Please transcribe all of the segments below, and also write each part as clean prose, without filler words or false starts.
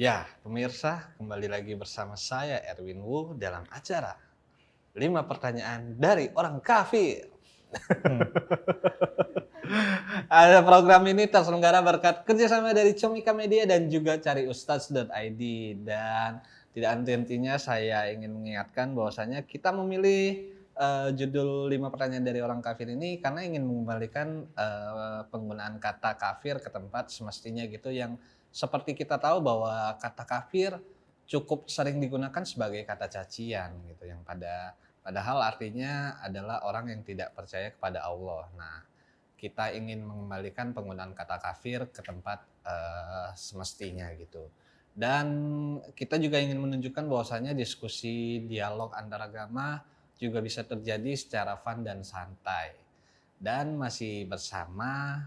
Ya, pemirsa, kembali lagi bersama saya Erwin Wu dalam acara 5 pertanyaan dari orang kafir. Hmm. Ada program ini terselenggara berkat kerjasama dari Comika Media dan juga cariustaz.id. Dan tidak henti-hentinya saya ingin mengingatkan bahwasanya kita memilih judul 5 pertanyaan dari orang kafir ini karena ingin mengembalikan penggunaan kata kafir ke tempat semestinya gitu, yang seperti kita tahu bahwa kata kafir cukup sering digunakan sebagai kata cacian gitu, yang padahal artinya adalah orang yang tidak percaya kepada Allah. Nah, kita ingin mengembalikan penggunaan kata kafir ke tempat semestinya gitu. Dan kita juga ingin menunjukkan bahwasanya diskusi dialog antar agama juga bisa terjadi secara fun dan santai. Dan masih bersama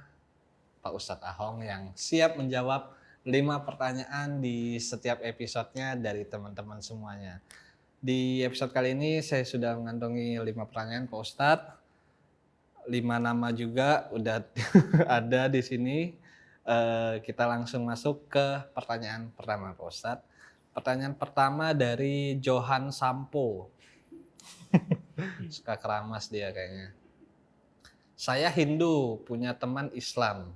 Pak Ustadz Ahong yang siap menjawab 5 pertanyaan di setiap episodenya dari teman-teman semuanya. Di episode kali ini saya sudah mengantongi 5 pertanyaan Pak Ustadz. 5 nama juga udah ada di sini. Kita langsung masuk ke pertanyaan pertama Pak Ustadz. Pertanyaan pertama dari Johan Sampo. Suka keramas dia kayaknya. Saya Hindu, punya teman Islam.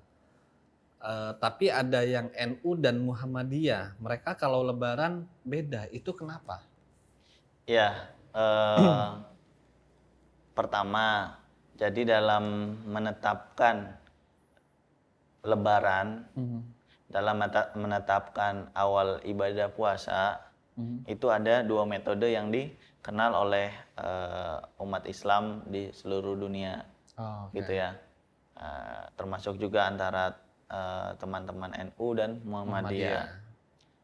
Tapi ada yang NU dan Muhammadiyah. Mereka kalau lebaran beda. Itu kenapa? Ya, pertama, jadi dalam menetapkan Lebaran, dalam menetapkan awal ibadah puasa, itu ada 2 metode yang dikenal oleh umat Islam di seluruh dunia, gitu ya. Termasuk juga antara teman-teman NU dan Muhammadiyah.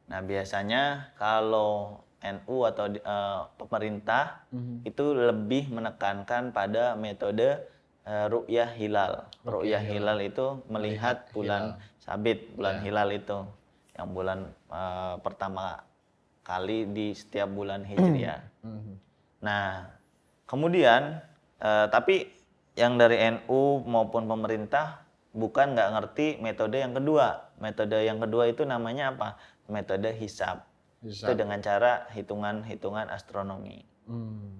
Nah, biasanya kalau NU atau pemerintah itu lebih menekankan pada metode ru'yah hilal. Ru'yah hilal itu melihat bulan sabit, bulan hilal itu yang bulan pertama kali di setiap bulan Hijriah. Nah, kemudian tapi yang dari NU maupun pemerintah bukan nggak ngerti metode yang kedua. Metode yang kedua itu namanya apa? Metode hisab. Itu dengan cara hitungan-hitungan astronomi.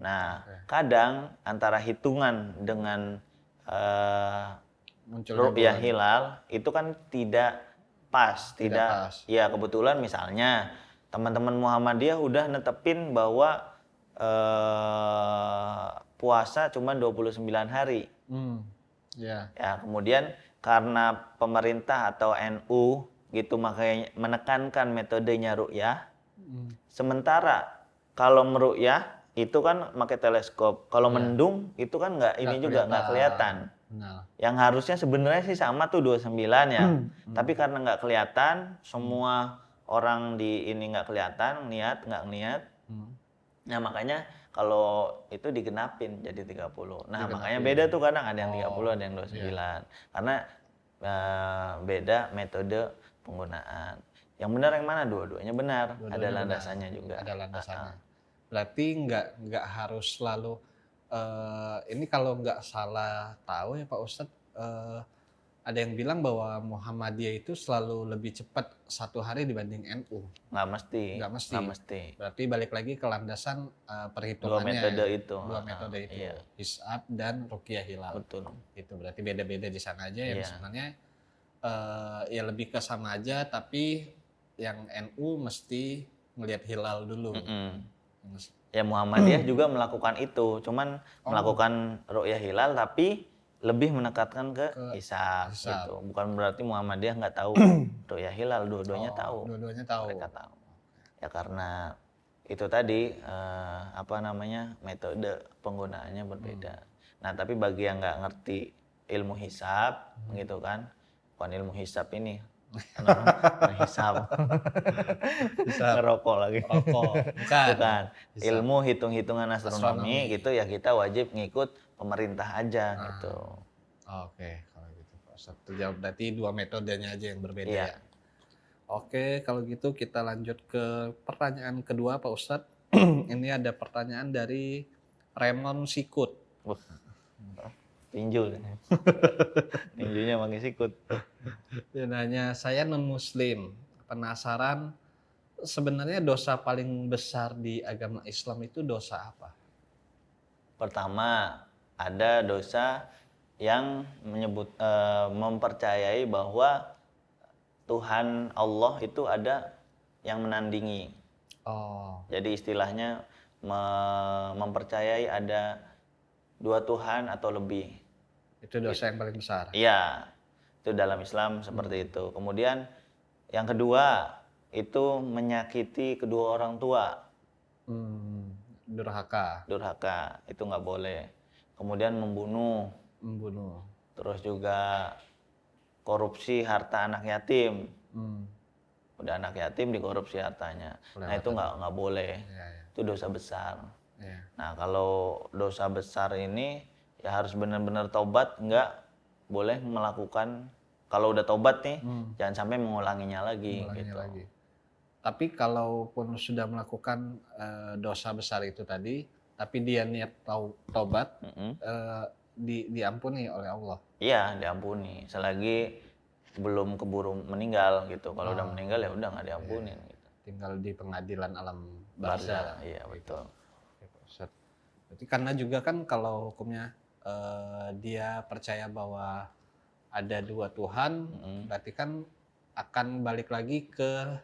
Nah, kadang antara hitungan dengan ru'yah hilal itu kan tidak pas, tidak. Ya, kebetulan misalnya teman-teman Muhammadiyah udah netepin bahwa puasa cuma 29 hari. Ya, kemudian karena pemerintah atau NU gitu makanya menekankan metodenya ru'yah. Sementara kalau meru'yah itu kan pakai teleskop. Kalau mendung itu kan nggak kelihatan. Yang harusnya sebenarnya sih sama tuh 29 ya. Tapi karena nggak kelihatan, semua orang di ini nggak kelihatan, nggak niat. Nah, makanya kalau itu digenapin jadi 30. Nah, makanya beda tuh, kadang ada yang 30, ada yang 29. Karena beda metode penggunaan. Yang benar yang mana? Dua-duanya benar. Ada landasannya juga. Ada landasannya. Berarti nggak harus selalu ini, kalau nggak salah tahu ya Pak Ustadz, ada yang bilang bahwa Muhammadiyah itu selalu lebih cepat 1 hari dibanding NU. Nggak mesti. Berarti balik lagi ke landasan perhitungannya. Dua metode itu. Iya. Hisab dan ruqyah hilal. Betul. Itu berarti beda-beda di sana aja. Yang sebenarnya ya lebih ke sama aja, tapi yang NU mesti melihat hilal dulu. Ya, Muhammadiyah juga melakukan itu, cuman melakukan ru'yah hilal tapi lebih menekankan ke hisab gitu. Bukan berarti Muhammadiyah nggak tahu ru'yah hilal, dua-duanya tahu. Mereka tahu. Ya karena itu tadi metode penggunaannya berbeda. Nah, tapi bagi yang nggak ngerti ilmu hisab gitu kan, bukan ilmu hisab ini, hisab. Ngerokok lagi. Bukan. Ilmu hitung-hitungan astronomi gitu ya, kita wajib ngikut pemerintah aja gitu. Oke, kalau gitu Pak Ustadz. Terjawab, berarti 2 metodenya aja yang berbeda ya. Oke, kalau gitu kita lanjut ke pertanyaan kedua Pak Ustadz. Ini ada pertanyaan dari Raymond Sikut. Tinju. Tinjunya pakai sikut. Dia nanya, saya non-muslim, penasaran sebenarnya dosa paling besar di agama Islam itu dosa apa? Pertama, ada dosa yang mempercayai bahwa Tuhan Allah itu ada yang menandingi. Oh, Jadi istilahnya mempercayai ada dua Tuhan atau lebih. itu dosa yang paling besar. Iya, itu dalam Islam seperti itu. Kemudian yang kedua itu menyakiti kedua orang tua, Durhaka, durhaka, itu nggak boleh. Kemudian membunuh, membunuh. terus juga korupsi harta anak yatim. Udah anak yatim dikorupsi hartanya. Nah itu nggak boleh. Ya, ya. Itu dosa besar. Ya. Nah kalau dosa besar ini ya harus benar-benar tobat, nggak boleh melakukan. Kalau udah tobat nih, jangan sampai mengulanginya lagi. Gitu. Lagi. Tapi kalaupun sudah melakukan dosa besar itu tadi, tapi dia niat tobat, diampuni oleh Allah. Iya, diampuni. Selagi belum keburu meninggal gitu. Kalau udah meninggal ya udah nggak diampunin. Gitu. Tinggal di pengadilan alam barzah. Iya betul. Berarti karena juga kan kalau hukumnya dia percaya bahwa ada dua Tuhan, berarti kan akan balik lagi ke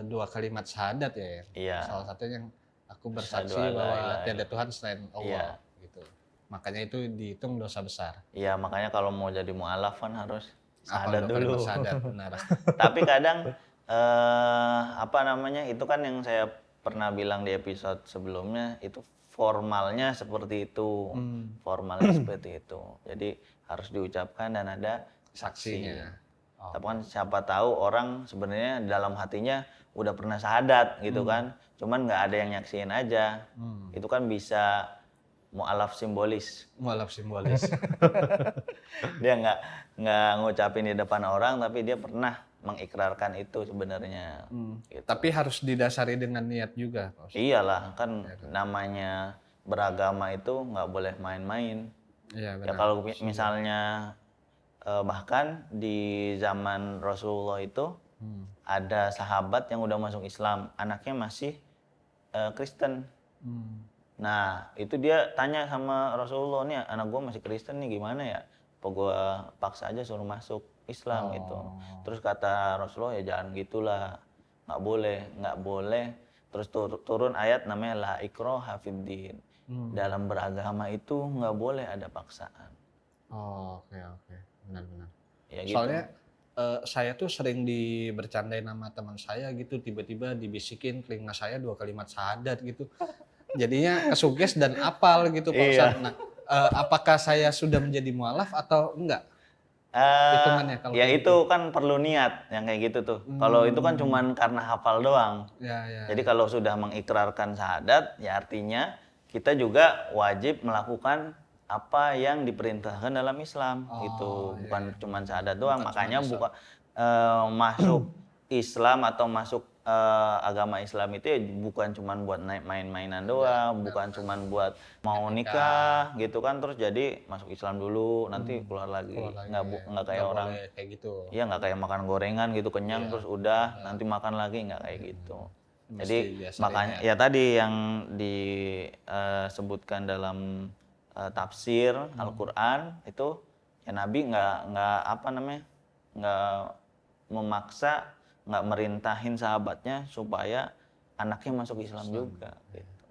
dua kalimat syahadat ya. Iya. Salah satunya yang aku bersaksi bahwa tiada Tuhan selain Allah. Gitu. Makanya itu dihitung dosa besar. Iya, makanya kalau mau jadi mu'alaf kan harus syahadat dulu. Syahadat, benar. Tapi kadang itu kan yang saya pernah bilang di episode sebelumnya, itu formalnya seperti itu. Formalnya seperti itu. Jadi harus diucapkan dan ada saksinya. Tapi kan siapa tahu orang sebenarnya dalam hatinya udah pernah syahadat gitu kan. Cuman nggak ada yang nyaksiin aja. Itu kan bisa mu'alaf simbolis. Mu'alaf simbolis. Dia nggak ngucapin di depan orang, tapi dia pernah mengikrarkan itu sebenarnya. Gitu. Tapi harus didasari dengan niat juga. Iyalah, kan namanya beragama itu nggak boleh main-main. Iya, benar. Ya kalau misalnya bahkan di zaman Rasulullah itu ada sahabat yang udah masuk Islam, anaknya masih Kristen. Nah itu dia tanya sama Rasulullah, nih anak gue masih Kristen nih gimana ya? Apa gue paksa aja suruh masuk Islam gitu. Terus kata Rasulullah, ya jangan gitulah, nggak boleh. Terus turun ayat namanya la ikraha fiddin. Dalam beragama itu nggak boleh ada paksaan. Oke. Benar. Ya, gitu. Soalnya saya tuh sering bercandain sama teman saya gitu, tiba-tiba dibisikin telinga saya dua kalimat syahadat gitu. Jadinya kesuges dan apal gitu Pak Ustadz. Nah, apakah saya sudah menjadi mualaf atau enggak? Hitungannya kalau ya itu kan perlu niat yang kayak gitu tuh. Kalau itu kan cuman karena hafal doang. Jadi kalau sudah mengikrarkan syahadat, ya artinya kita juga wajib melakukan apa yang diperintahkan dalam Islam gitu. Bukan cuman syahadat doang. Makanya masuk Islam atau masuk agama Islam itu ya bukan cuman buat main-mainan doang, bukan cuman buat mau nikah gitu kan terus jadi masuk Islam dulu nanti keluar lagi. Nggak kayak orang kayak gitu. Iya, nggak kayak makan gorengan gitu kenyang terus udah nanti makan lagi, nggak kayak gitu. Jadi makanya ya tadi yang disebutkan dalam tafsir Al-Qur'an itu ya Nabi nggak memaksa, nggak merintahin sahabatnya supaya anaknya masuk Islam juga. Gitu.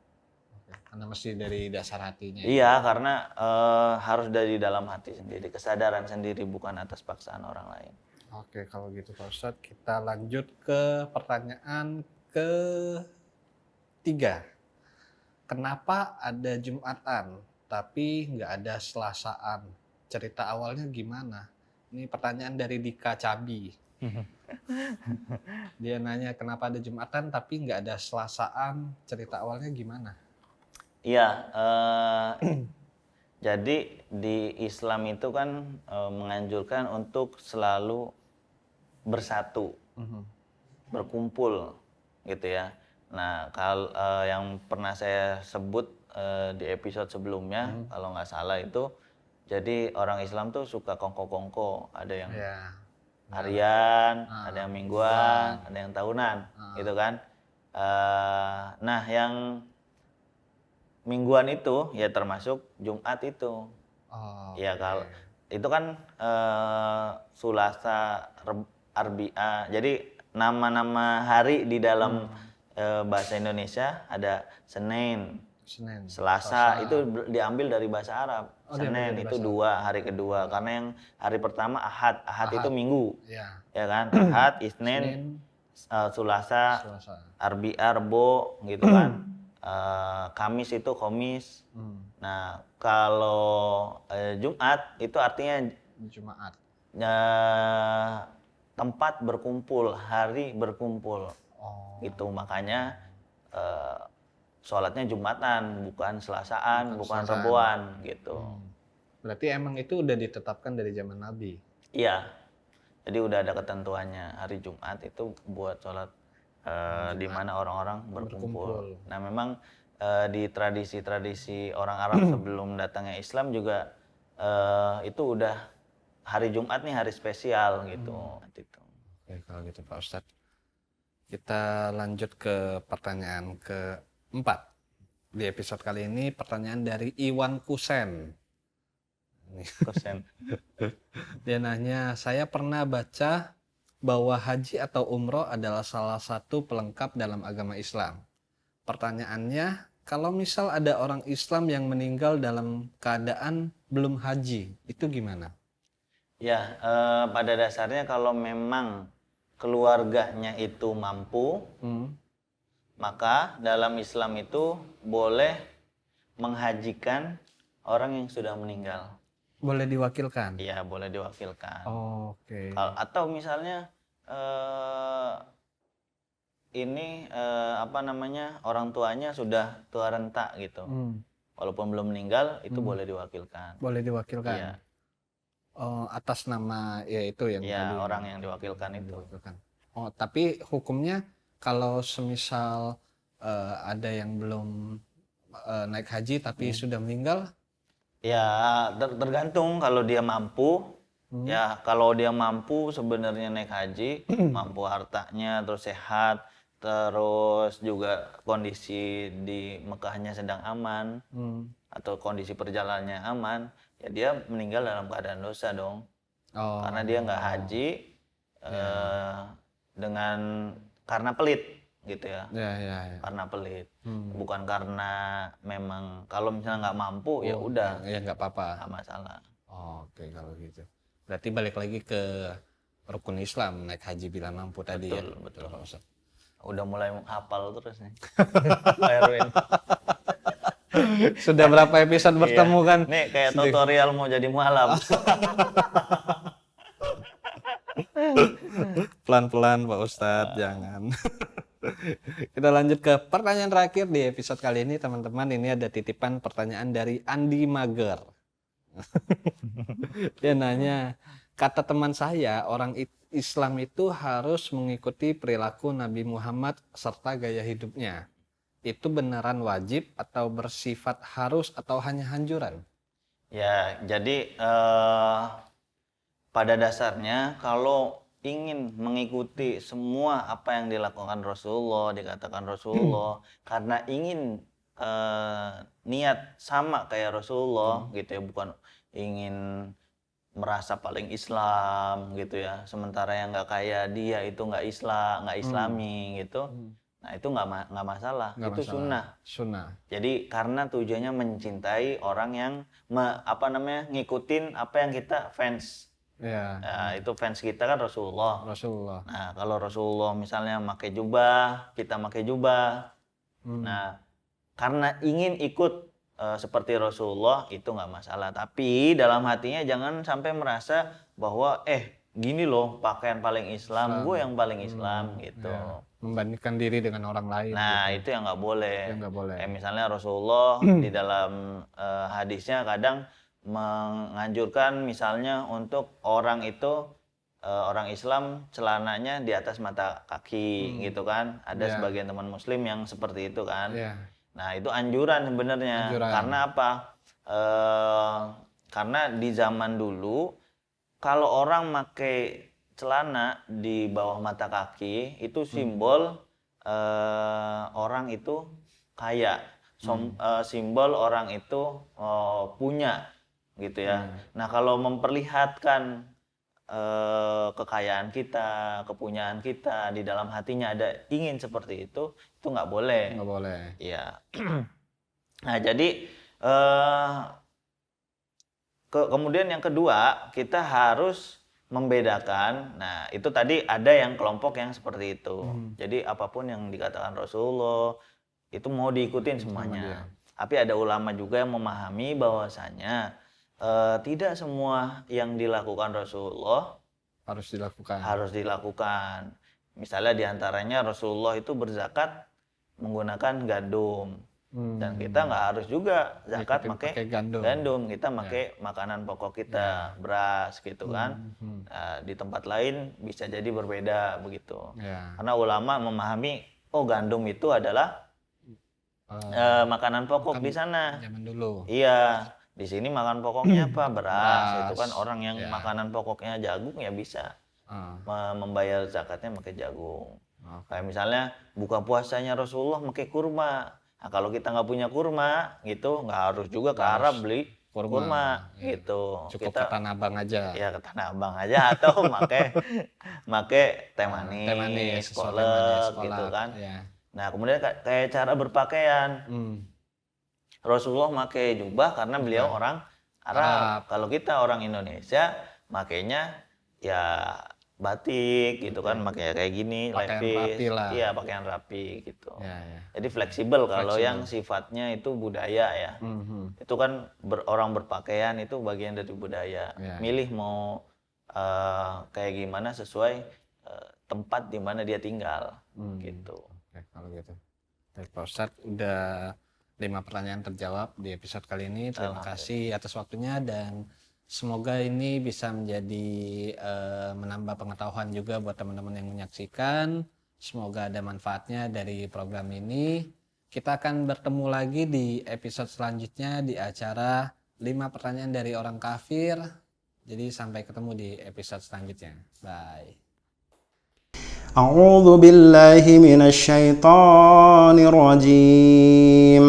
Karena mesti dari dasar hatinya. Iya, karena harus dari dalam hati sendiri, kesadaran sendiri bukan atas paksaan orang lain. Oke, kalau gitu Pak Ustadz, kita lanjut ke pertanyaan ketiga. Kenapa ada Jumatan tapi nggak ada Selasaan? Cerita awalnya gimana? Ini pertanyaan dari Dika Cabi. Dia nanya kenapa ada Jumatan tapi nggak ada Selasaan, cerita awalnya gimana? Iya, jadi di Islam itu kan menganjurkan untuk selalu bersatu, berkumpul gitu ya. Nah, kalau yang pernah saya sebut di episode sebelumnya, kalau nggak salah itu, jadi orang Islam tuh suka kongko-kongko, ada yang harian, ada yang mingguan, ada yang tahunan, gitu kan. Nah, yang mingguan itu ya termasuk Jumat itu. Ya kalau itu kan Sulasa, Arbi'a. Jadi nama-nama hari di dalam bahasa Indonesia ada Senin, Selasa itu diambil dari bahasa Arab. Senin itu hari kedua, karena yang hari pertama Ahad itu Minggu, ya kan? Ahad, Isnin, Sulasa, Arbi'a, Rebo, gitu kan? Kamis itu Khomis. Nah, kalau Jumat itu artinya Jumat. Tempat berkumpul, hari berkumpul. Gitu, makanya sholatnya Jumatan, bukan Selasaan, bukan Reboan, gitu. Berarti emang itu udah ditetapkan dari zaman Nabi? Iya, jadi udah ada ketentuannya. Hari Jumat itu buat sholat di mana orang-orang berkumpul. Nah, memang di tradisi-tradisi orang Arab sebelum datangnya Islam juga itu udah hari Jumat nih hari spesial gitu. Oke, kalau gitu Pak Ustadz. Kita lanjut ke pertanyaan keempat. Di episode kali ini pertanyaan dari Iwan Kusen. Dia nanya, saya pernah baca bahwa haji atau umroh adalah salah satu pelengkap dalam agama Islam. Pertanyaannya, kalau misal ada orang Islam yang meninggal dalam keadaan belum haji, itu gimana? Ya, pada dasarnya kalau memang keluarganya itu mampu, maka dalam Islam itu boleh menghajikan orang yang sudah meninggal. Boleh diwakilkan? Iya, boleh diwakilkan. Oke. Atau misalnya orang tuanya sudah tua renta gitu. Walaupun belum meninggal, itu boleh diwakilkan. Boleh diwakilkan? Iya. Atas nama ya itu yang tadi orang yang diwakilkan itu. Tapi hukumnya kalau semisal ada yang belum naik haji tapi sudah meninggal? Ya, tergantung kalau dia mampu. Ya, kalau dia mampu sebenarnya naik haji, mampu hartanya, terus sehat, terus juga kondisi di Mekahnya sedang aman, atau kondisi perjalanannya aman, ya dia meninggal dalam keadaan dosa dong. Karena dia nggak haji karena pelit gitu ya. Karena pelit, bukan karena memang kalau misalnya nggak mampu ya udah. Ya nggak apa-apa. Nggak masalah. Oke, kalau gitu. Berarti balik lagi ke rukun Islam, naik haji bila mampu tadi ya. Betul. Udah mulai hafal terus nih. Pak Erwin. Sudah berapa episode bertemu kan? Nih kayak tutorial mau jadi mualaf. Pelan-pelan Pak Ustadz, jangan. Kita lanjut ke pertanyaan terakhir di episode kali ini, teman-teman. Ini ada titipan pertanyaan dari Andi Mager. Dia nanya, kata teman saya, orang Islam itu harus mengikuti perilaku Nabi Muhammad serta gaya hidupnya. Itu beneran wajib atau bersifat harus atau hanya anjuran? Ya, jadi pada dasarnya kalau ingin mengikuti semua apa yang dilakukan Rasulullah, dikatakan Rasulullah, karena ingin niat sama kayak Rasulullah gitu ya, bukan ingin merasa paling Islam gitu ya, sementara yang nggak kayak dia itu nggak Islami gitu. Nah itu nggak masalah, itu sunnah. Jadi karena tujuannya mencintai orang yang ngikutin apa yang kita fans. Nah, itu fans kita kan Rasulullah. Nah kalau Rasulullah misalnya pakai jubah, kita pakai jubah. Nah karena ingin ikut seperti Rasulullah itu nggak masalah. Tapi dalam hatinya jangan sampai merasa bahwa gini loh pakaian paling Islam, gue yang paling Islam gitu. Membandingkan diri dengan orang lain. Nah gitu. Itu yang nggak boleh. Misalnya Rasulullah di dalam hadisnya kadang menganjurkan misalnya untuk orang itu orang Islam celananya di atas mata kaki gitu kan. Ada sebagian teman Muslim yang seperti itu kan. Nah itu anjuran sebenarnya. Karena apa? Karena di zaman dulu kalau orang pakai celana di bawah mata kaki itu simbol orang itu kaya, simbol orang itu punya gitu ya. Nah kalau memperlihatkan kekayaan kita, kepunyaan kita di dalam hatinya ada ingin seperti itu nggak boleh. Nggak boleh. Iya. Nah jadi kemudian yang kedua kita harus membedakan. Nah itu tadi ada yang kelompok yang seperti itu. Jadi apapun yang dikatakan Rasulullah itu mau diikutin semuanya. Tapi ada ulama juga yang memahami bahwasanya tidak semua yang dilakukan Rasulullah harus dilakukan. Misalnya diantaranya Rasulullah itu berzakat menggunakan gandum. Dan kita nggak harus juga zakat pakai gandum. Kita pakai makanan pokok kita, beras gitu kan. Nah, di tempat lain bisa jadi berbeda begitu. Karena ulama memahami, gandum itu adalah makanan pokok di sana. Zaman dulu. Iya. Di sini makan pokoknya apa? Beras. Itu kan orang yang makanan pokoknya jagung ya bisa membayar zakatnya pakai jagung. Kayak misalnya buka puasanya Rasulullah pakai kurma. Nah, kalau kita nggak punya kurma gitu, nggak harus juga ke Arab beli kurma gitu. Cukup kita ke Tanah Abang aja. Ya ke Tanah Abang aja atau make teh manis, kolak gitu kan. Nah kemudian kayak cara berpakaian. Rasulullah pakai jubah karena beliau orang Arab. Kalau kita orang Indonesia, makainya ya batik gitu kan, makanya kayak gini, levis. Iya, pakaian rapi gitu. Jadi fleksibel kalau yang sifatnya itu budaya ya. Itu kan orang berpakaian itu bagian dari budaya. Milih mau kayak gimana sesuai tempat di mana dia tinggal gitu. Oke, kalau gitu. Baik Pak Ustadz, udah 5 pertanyaan terjawab di episode kali ini. Terima kasih atas waktunya dan semoga ini bisa menjadi menambah pengetahuan juga buat teman-teman yang menyaksikan. Semoga ada manfaatnya dari program ini. Kita akan bertemu lagi di episode selanjutnya di acara 5 pertanyaan dari orang kafir. Jadi sampai ketemu di episode selanjutnya. Bye. أعوذ بالله من الشيطان الرجيم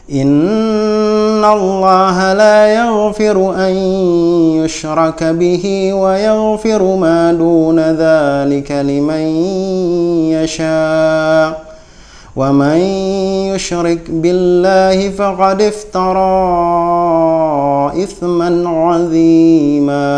إن الله لا يغفر أن يشرك به ويغفر ما دون ذلك لمن يشاء ومن يشرك بالله فقد افترى إثما عظيما